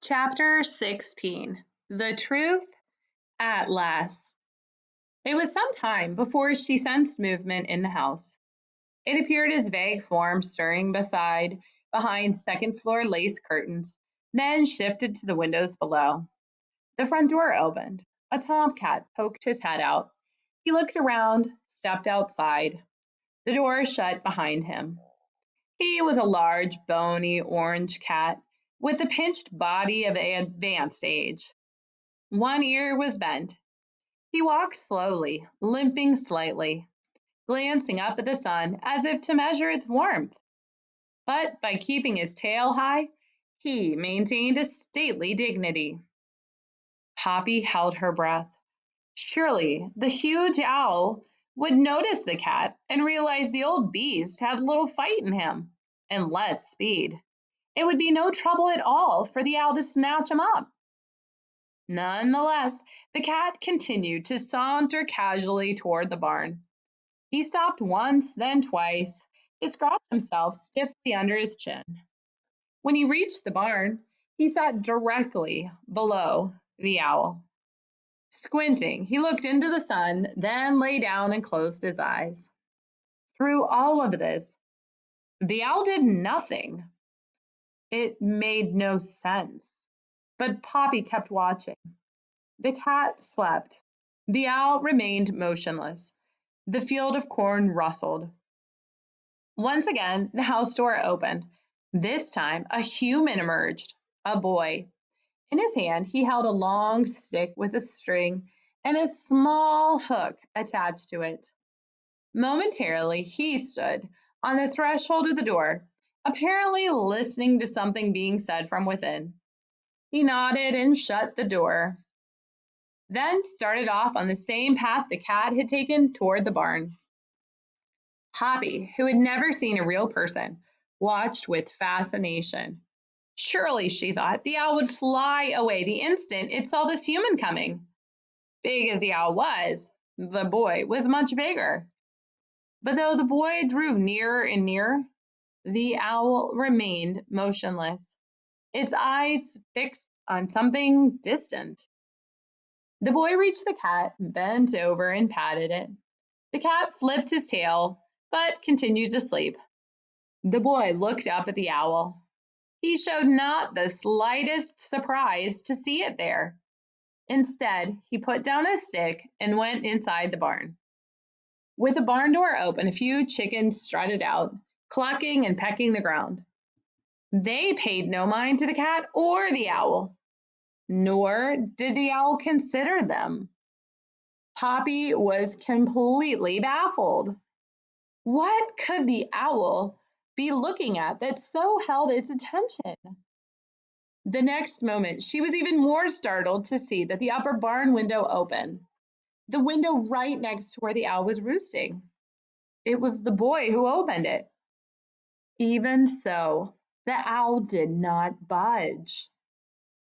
Chapter 16. The Truth at Last. It was some time before she sensed movement in the house. It appeared as vague forms stirring behind second floor lace curtains, then shifted to the windows below. The front door opened. A tomcat poked his head out. He looked around, stepped outside. The door shut behind him. He was a large, bony orange cat with a pinched body of advanced age. One ear was bent. He walked slowly, limping slightly, glancing up at the sun as if to measure its warmth. But by keeping his tail high, he maintained a stately dignity. Poppy held her breath. Surely the huge owl would notice the cat and realize the old beast had little fight in him and less speed. It would be no trouble at all for the owl to snatch him up. Nonetheless, the cat continued to saunter casually toward the barn. He stopped once, then twice, to scratch himself stiffly under his chin. When he reached the barn, he sat directly below the owl. Squinting, he looked into the sun, then lay down and closed his eyes. Through all of this, the owl did nothing. It made no sense. But Poppy kept watching. The cat slept. The owl remained motionless. The field of corn rustled. Once again, the house door opened. This time, a human emerged, a boy. In his hand, he held a long stick with a string and a small hook attached to it. Momentarily, he stood on the threshold of the door, apparently listening to something being said from within. He nodded and shut the door, then started off on the same path the cat had taken toward the barn. Poppy, who had never seen a real person, watched with fascination. Surely, she thought, the owl would fly away the instant it saw this human coming. Big as the owl was, the boy was much bigger. But though the boy drew nearer and nearer, the owl remained motionless, its eyes fixed on something distant. The boy reached the cat, bent over, and patted it. The cat flipped his tail, but continued to sleep. The boy looked up at the owl. He showed not the slightest surprise to see it there. Instead, he put down his stick and went inside the barn. With the barn door open, a few chickens strutted out, clucking and pecking the ground. They paid no mind to the cat or the owl, nor did the owl consider them. Poppy was completely baffled. What could the owl be looking at that so held its attention? The next moment, she was even more startled to see that the upper barn window opened, the window right next to where the owl was roosting. It was the boy who opened it. Even so, the owl did not budge.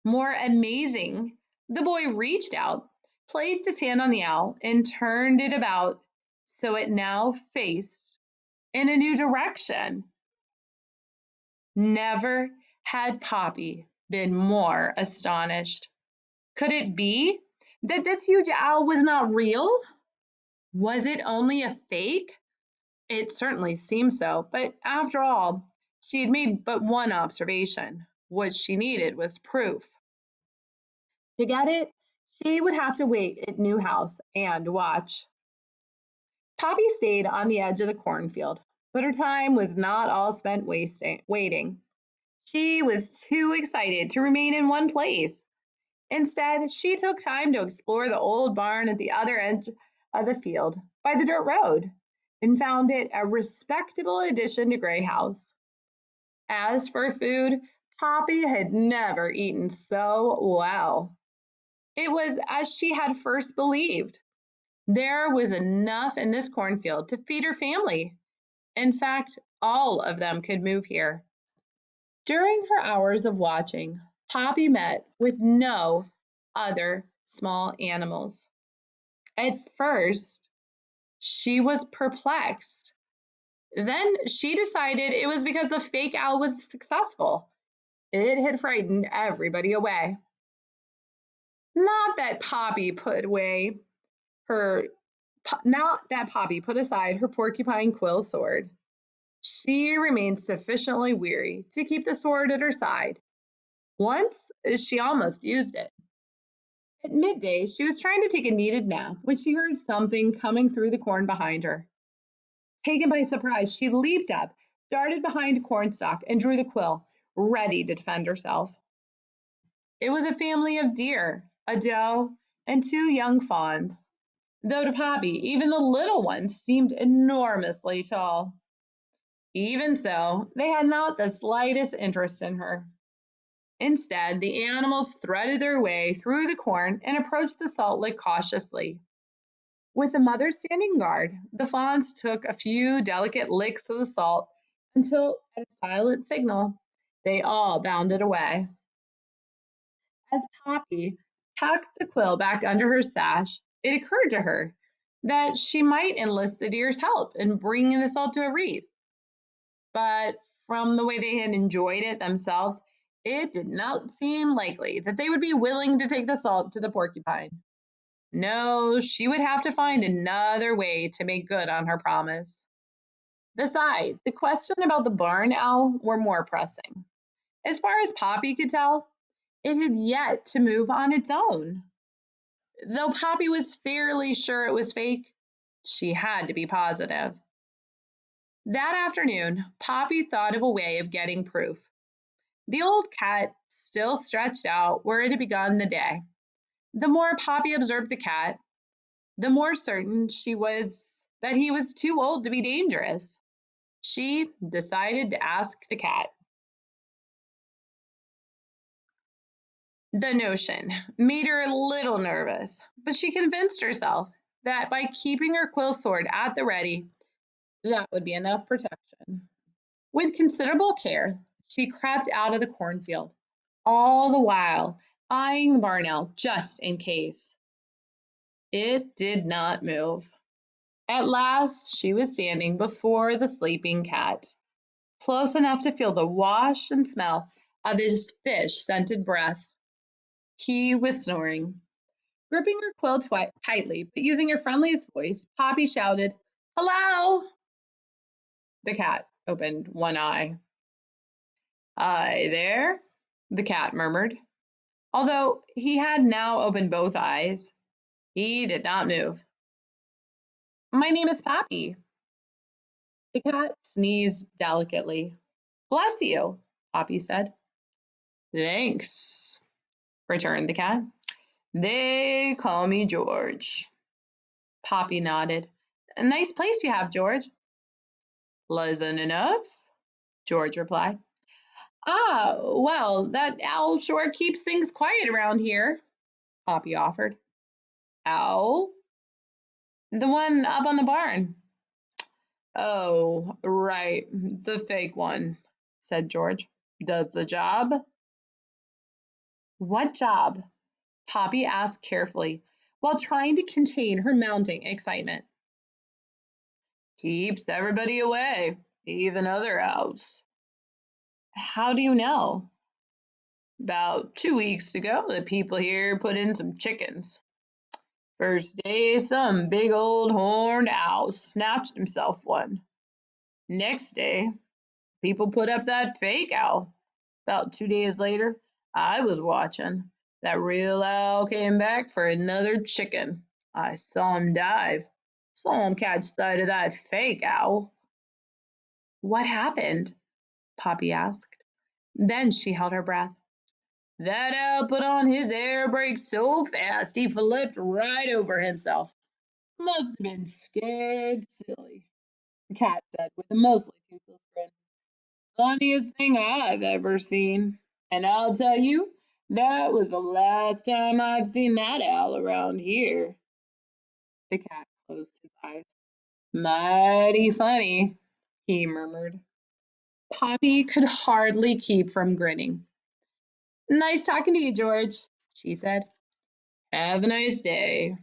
More amazing, the boy reached out, placed his hand on the owl, and turned it about so it now faced in a new direction. Never had Poppy been more astonished. Could it be that this huge owl was not real? Was it only a fake? It certainly seemed so, but after all, she had made but one observation. What she needed was proof. To get it, she would have to wait at New House and watch. Poppy stayed on the edge of the cornfield, but her time was not all spent waiting. She was too excited to remain in one place. Instead, she took time to explore the old barn at the other edge of the field by the dirt road and found it a respectable addition to Gray House. As for food, Poppy had never eaten so well. It was as she had first believed. There was enough in this cornfield to feed her family. In fact, all of them could move here. During her hours of watching, Poppy met with no other small animals. At first, she was perplexed. Then she decided it was because the fake owl was successful. It had frightened everybody away. Not that Poppy put away her Not that Poppy put aside her porcupine quill sword. She remained sufficiently weary to keep the sword at her side. Once she almost used it. At midday, she was trying to take a needed nap when she heard something coming through the corn behind her. Taken by surprise, she leaped up, darted behind a cornstalk, and drew the quill, ready to defend herself. It was a family of deer, a doe, and two young fawns, though to Poppy, even the little ones seemed enormously tall. Even so, they had not the slightest interest in her. Instead, the animals threaded their way through the corn and approached the salt lick cautiously. With the mother standing guard, the fawns took a few delicate licks of the salt until, at a silent signal, they all bounded away. As Poppy tucked the quill back under her sash, it occurred to her that she might enlist the deer's help in bringing the salt to a wreath. But from the way they had enjoyed it themselves, it did not seem likely that they would be willing to take the salt to the porcupine. No, she would have to find another way to make good on her promise. Besides, the question about the barn owl were more pressing. As far as Poppy could tell, it had yet to move on its own. Though Poppy was fairly sure it was fake, she had to be positive. That afternoon, Poppy thought of a way of getting proof. The old cat still stretched out where it had begun the day. The more Poppy observed the cat, the more certain she was that he was too old to be dangerous. She decided to ask the cat. The notion made her a little nervous, but she convinced herself that by keeping her quill sword at the ready, that would be enough protection. With considerable care, she crept out of the cornfield, all the while eyeing the barn owl just in case. It did not move. At last, she was standing before the sleeping cat, close enough to feel the wash and smell of his fish-scented breath. He was snoring. Gripping her quill tightly, but using her friendliest voice, Poppy shouted, "Hello!" The cat opened one eye. "Hi there," the cat murmured. Although he had now opened both eyes, he did not move. "My name is Poppy." The cat sneezed delicately. "Bless you," Poppy said. "Thanks," returned the cat. "They call me George." Poppy nodded. "A nice place you have, George." "Pleasant enough," George replied. "Ah, well, that owl sure keeps things quiet around here," Poppy offered. "Owl?" "The one up on the barn." "Oh, right, the fake one," said George. "Does the job?" "What job?" Poppy asked carefully, while trying to contain her mounting excitement. "Keeps everybody away, even other owls." "How do you know?" "About 2 weeks ago, the people here put in some chickens. First day, some big old horned owl snatched himself one. Next day, people put up that fake owl. About 2 days later, I was watching. That real owl came back for another chicken. I saw him dive. Saw him catch sight of that fake owl." "What happened?" Poppy asked. Then she held her breath. "That owl put on his air brakes so fast he flipped right over himself. Must have been scared silly," the cat said with a mostly toothless grin. "Funniest thing I've ever seen. And I'll tell you, that was the last time I've seen that owl around here." The cat closed his eyes. "Mighty funny," he murmured. Poppy could hardly keep from grinning. "Nice talking to you, George," she said. "Have a nice day."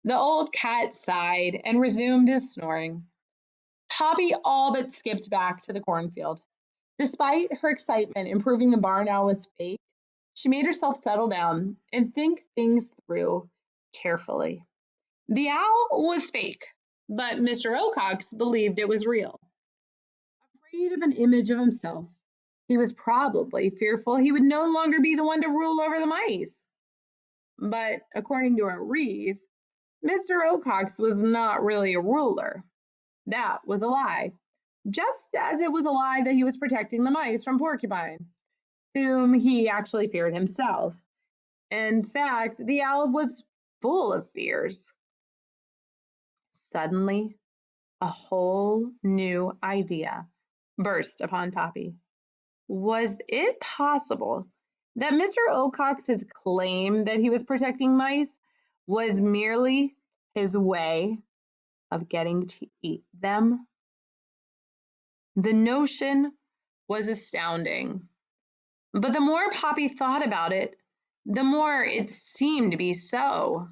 The old cat sighed and resumed his snoring. Poppy all but skipped back to the cornfield. Despite her excitement in proving the barn owl was fake, she made herself settle down and think things through carefully. The owl was fake, but Mr. Ocox believed it was real. Afraid of an image of himself, he was probably fearful he would no longer be the one to rule over the mice. But according to a wreath, Mr. Ocox was not really a ruler. That was a lie, just as it was a lie that he was protecting the mice from Porcupine, whom he actually feared himself. In fact, the owl was full of fears. Suddenly, a whole new idea burst upon Poppy. Was it possible that Mr. Ocox's claim that he was protecting mice was merely his way of getting to eat them? The notion was astounding, but the more Poppy thought about it, the more it seemed to be so.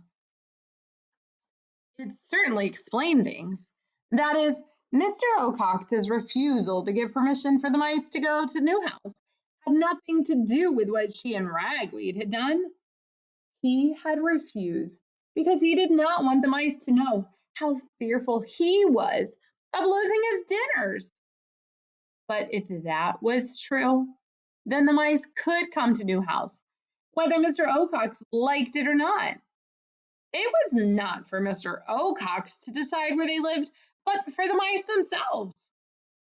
It certainly explained things. That is, Mr. Ocox's refusal to give permission for the mice to go to Newhouse had nothing to do with what she and Ragweed had done. He had refused because he did not want the mice to know how fearful he was of losing his dinners. But if that was true, then the mice could come to Newhouse, whether Mr. Ocox liked it or not. It was not for Mr. Ocox to decide where they lived, but for the mice themselves.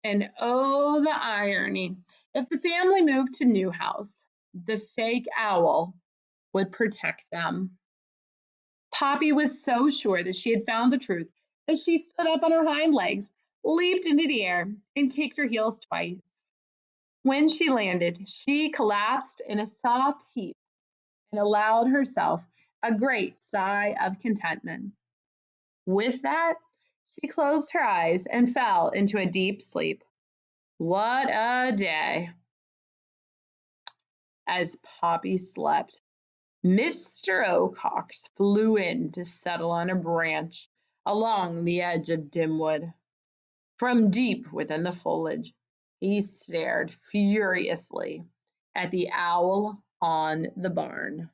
And oh, the irony. If the family moved to Newhouse, the fake owl would protect them. Poppy was so sure that she had found the truth that she stood up on her hind legs, leaped into the air, and kicked her heels twice. When she landed, she collapsed in a soft heap and allowed herself a great sigh of contentment. With that, she closed her eyes and fell into a deep sleep. What a day! As Poppy slept, Mr. Ocox flew in to settle on a branch along the edge of Dimwood. From deep within the foliage, he stared furiously at the owl on the barn.